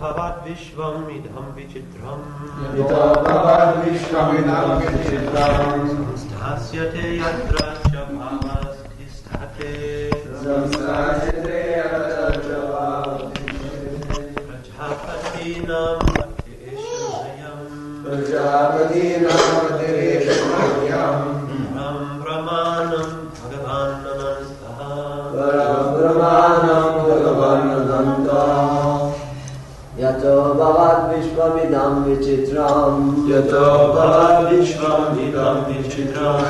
Bhavat Vishvam idham vichitram Samstasyate yatra cha bhavasthishthate Prajapatinam Param Brahmanam Bhagavan Anantaha Yato bhavat vishvamidam vichitram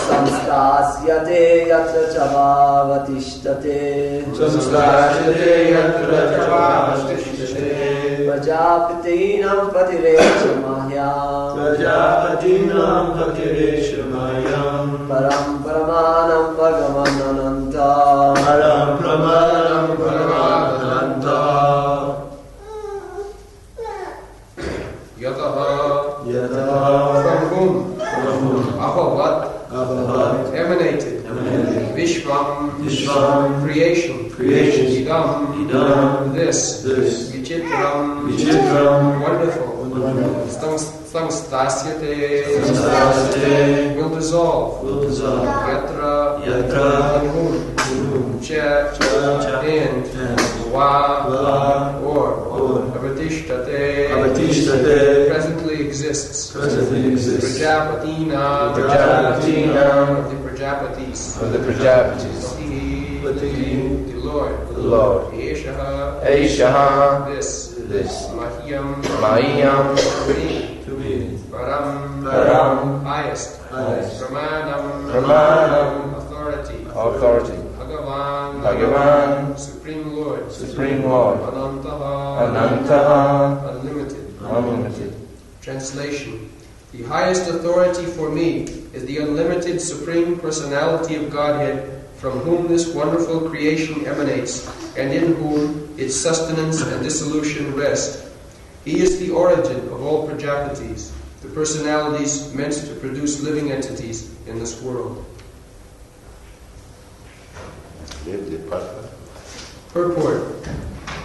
Samstasyate yatra cha bhavatishtate Prajapatinam patirecha mahyam Param Brahmanam Bhagavan Anantaha From whom? Abhavat. Emanated. Vishvam. Creation. Idam. This. Vichitram. Wonderful. Samstasyate. Will dissolve. Yatra. On whom? Cha. And. Va. Or. Avatishtate. Presently exists. Prajapatinam. Of the Prajapatis. The Lord. Eshaha. This. Mahyam. To me. Param. Highest. Pramanam. Authority. Bhagavan. Supreme Lord. Anantaha. Unlimited. Translation. The highest authority for me is the unlimited Supreme Personality of Godhead, from whom this wonderful creation emanates, and in whom its sustenance and dissolution rest. He is the origin of all Prajapatis, the personalities meant to produce living entities in this world. Purport.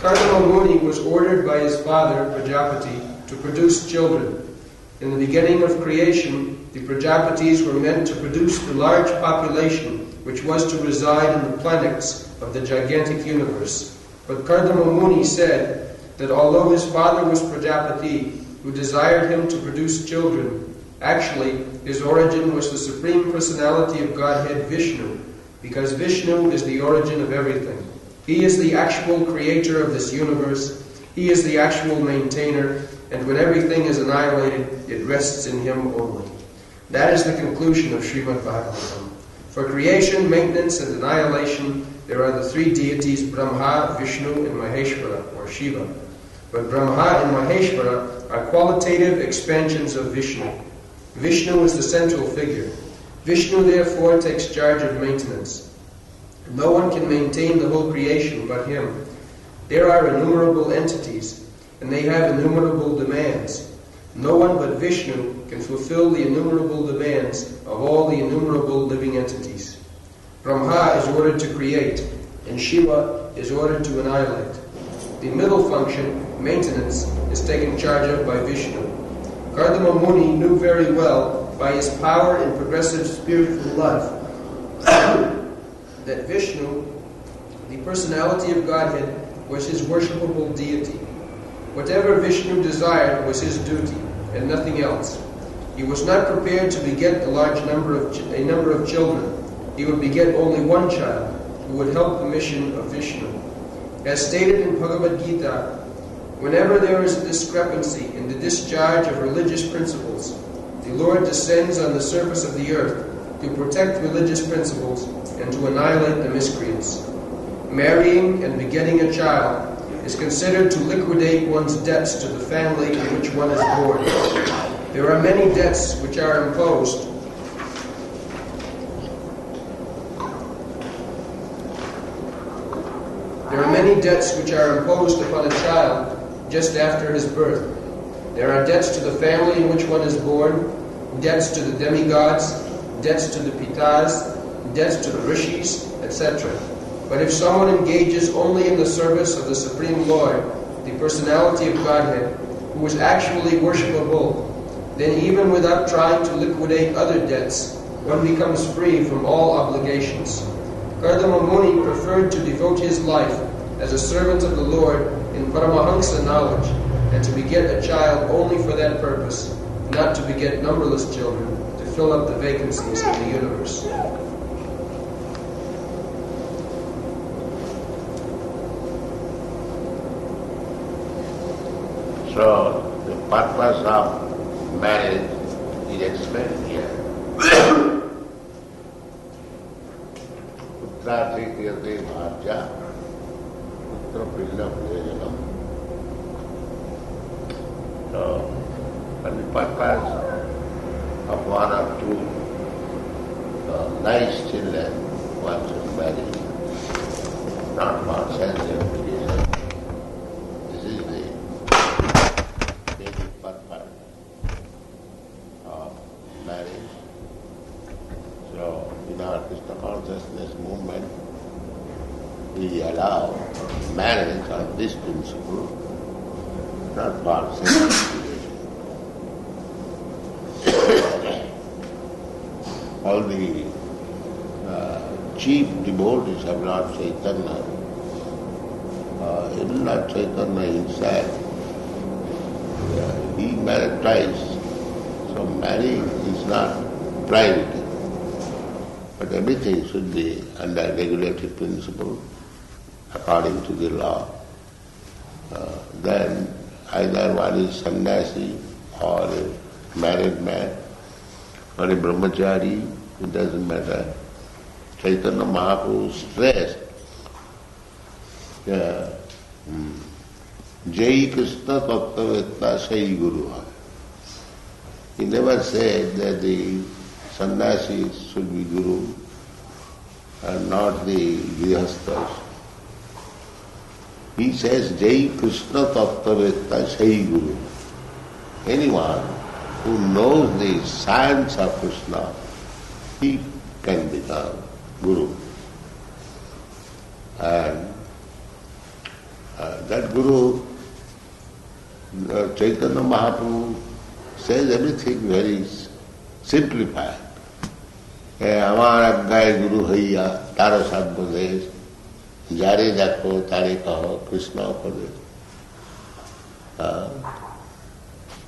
Kṛṣṇa Muni was ordered by his father, Prajapati, to produce children. In the beginning of creation, the Prajapatis were meant to produce the large population which was to reside in the planets of the gigantic universe. But Kṛṣṇa Muni said that although his father was Prajapati, who desired him to produce children, actually his origin was the Supreme Personality of Godhead Vishnu, because Vishnu is the origin of everything. He is the actual creator of this universe. He is the actual maintainer, and when everything is annihilated, it rests in him only. That is the conclusion of Srimad Bhagavatam. For creation, maintenance, and annihilation, there are the three deities Brahma, Vishnu, and Maheshvara, or Shiva. But Brahma and Maheshvara are qualitative expansions of Vishnu. Vishnu is the central figure. Vishnu therefore takes charge of maintenance. No one can maintain the whole creation but him. There are innumerable entities, and they have innumerable demands. No one but Vishnu can fulfill the innumerable demands of all the innumerable living entities. Brahma is ordered to create, and Shiva is ordered to annihilate. The middle function, maintenance, is taken charge of by Vishnu. Kṛṣṇa Muni knew very well, by his power in progressive spiritual life, that Vishnu, the personality of Godhead, was his worshipable deity. Whatever Vishnu desired was his duty, and nothing else. He was not prepared to beget a number of children. He would beget only one child, who would help the mission of Vishnu. As stated in Bhagavad Gita, whenever there is a discrepancy in the discharge of religious principles, the Lord descends on the surface of the earth to protect religious principles and to annihilate the miscreants. Marrying and begetting a child is considered to liquidate one's debts to the family in which one is born. There are many debts which are imposed upon a child just after his birth. There are debts to the family in which one is born, debts to the demigods, debts to the pitas, debts to the rishis, etc. But if someone engages only in the service of the Supreme Lord, the personality of Godhead, who is actually worshipable, then even without trying to liquidate other debts, one becomes free from all obligations. Kṛṣṇa Muni preferred to devote his life as a servant of the Lord in Paramahansa knowledge, and to beget a child only for that purpose, not to beget numberless children to fill up the vacancies in the universe. So, the purpose of marriage is explained here. Putra Trikhyate Bhajya, Putra Pillam Lejanam. So, and the purpose of one or two nice children one should marry, not for sense gratification. This is the basic purpose of marriage. So, in our Krishna consciousness movement, we allow marriage on this principle, not for sense gratification. All the chief devotees of Lord Chaitanya, even Lord Chaitanya himself, he married twice. So marrying is not private, but everything should be under regulated principle according to the law. Then either one is sannyasi or a married man or a brahmachari, it doesn't matter. Chaitanya Mahaprabhu stressed, Jai Kṛṣṇa Tattvavetā Sai Guru. He never said that the sannyasis should be Guru and not the grihasthas. He says, Jai Kṛṣṇa Tattvavetā Sai Guru. Anyone who knows the science of Krishna, he can become Guru. And that Guru, Chaitanya Mahaprabhu says everything very simplified. আমার আজ্ঞায় গুরু হইয়া তার সর্বদেশ যারে দেখো তারে কহ কৃষ্ণ উপদেশ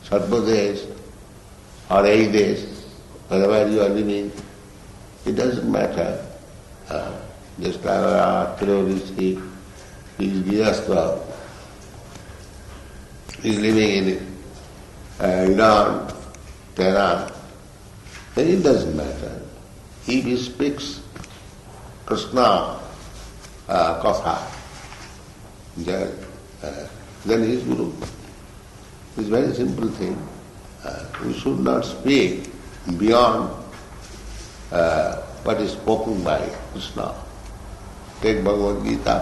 সর্বদেশ or এই দেশ, wherever you are living, it doesn't matter. Just like our terrorist, he is grihastha, he is living in Iran, Tehran, then it doesn't matter. If he speaks Kṛṣṇa Katha, then he is Guru. It's a very simple thing. We should not speak beyond what is spoken by Kṛṣṇa. Take Bhagavad Gita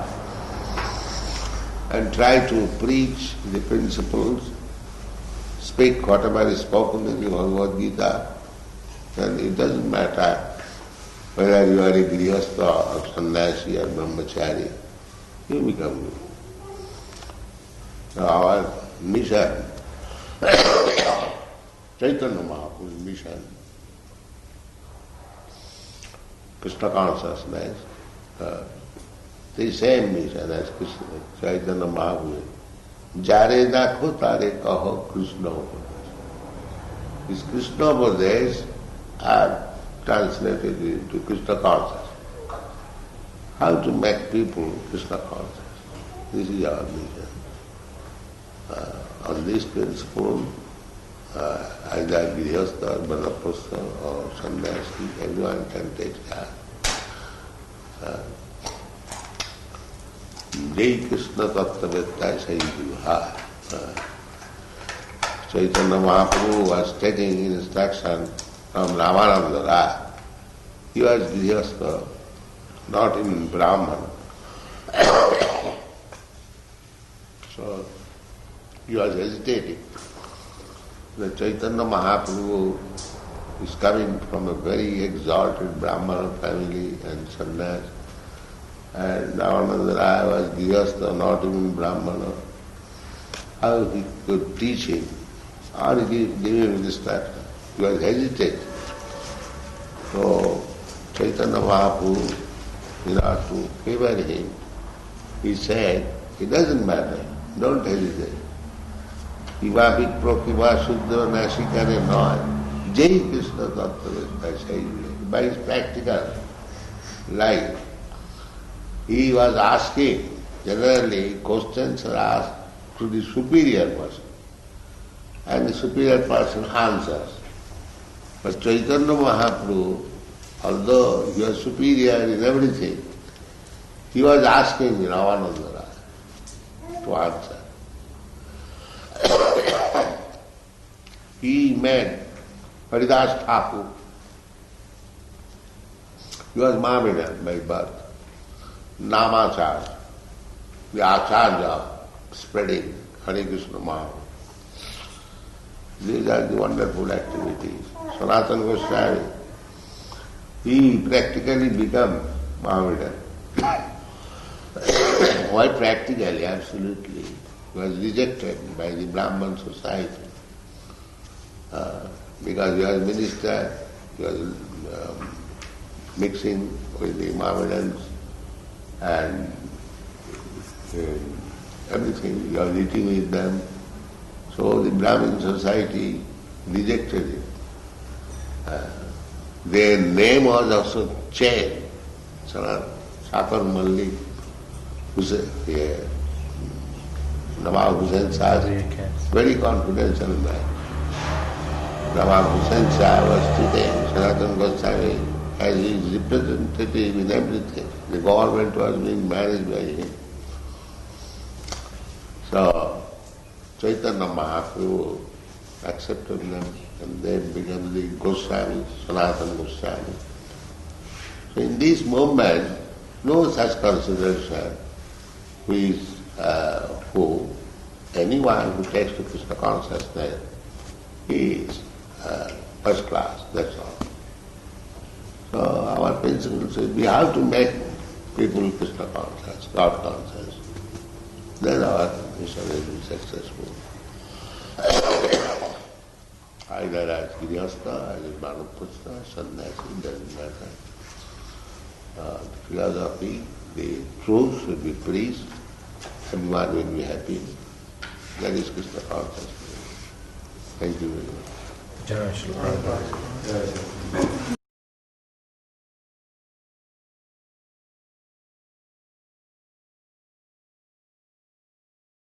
and try to preach the principles, speak whatever is spoken in the Bhagavad Gita, then it doesn't matter whether you are a grihastha or sannyasi or brahmachari, you become Guru. So our mission, Chaitanya Mahaprabhu's mission, Krishna consciousness, the same mission as Krishna, Chaitanya Mahaprabhu. Jare dakho tare kaho Krishna Upadesh. These Krishna Upadesh are translated into Krishna consciousness. How to make people Krishna conscious. This is our mission. On this principle, either grihastha or banapastha or sannyasi, everyone can take charge. Jai Kṛṣṇa Tattvavetā Sai Guru. Chaitanya Mahaprabhu was taking instruction from Ramananda Rai. He was grihastha, not in Brahman. So he was hesitating. The Chaitanya Mahaprabhu He's coming from a very exalted Brahmana family and sannyas. And Ramananda Raya was Grihastha, not even Brahmana. How he could teach him, or give him instruction. He was hesitant. So Chaitanya Mahaprabhu, in order to favor him, he said, it doesn't matter, don't hesitate. Kiva Vikro Kiva Suddha Nasikare Noy. Jai Krishna Tattva. By his practical life, he was asking, generally questions are asked to the superior person, and the superior person answers. But Chaitanya Mahaprabhu, although he was superior in everything, he was asking Ramananda Raya to answer. He met Haridas Thakur. He was Mohammedan by birth. Namacharya, the Acharya spreading Hare Krishna Mahaprabhu. These are the wonderful activities. Sanatana Goswami, he practically became Mohammedan. Why practically? Absolutely. He was rejected by the Brahman society. Because he was minister, he was mixing with the Mohammedans and everything, he was eating with them. So the Brahmin society rejected him. Their name was also changed. Sakar Mallik, Nawab Hussain Shah, very confidential man. Nawab Hussain Shah was sitting, Sanatana Goswami as his representative in everything. The government was being managed by him. So Chaitanya Mahaprabhu accepted them and they became the Goswami, Sanatana Goswami. So in this moment, no such consideration anyone who takes to Krishna consciousness is first class, that's all. So our principle says we have to make people Krishna conscious, God conscious. Then our mission will be successful. Either as Grihastha, as Manaputra, Sannyasi, doesn't matter. The philosophy, the truth should be preached, everyone will be happy. That is Krishna consciousness. Thank you very much. Jai Srila Prabhupada.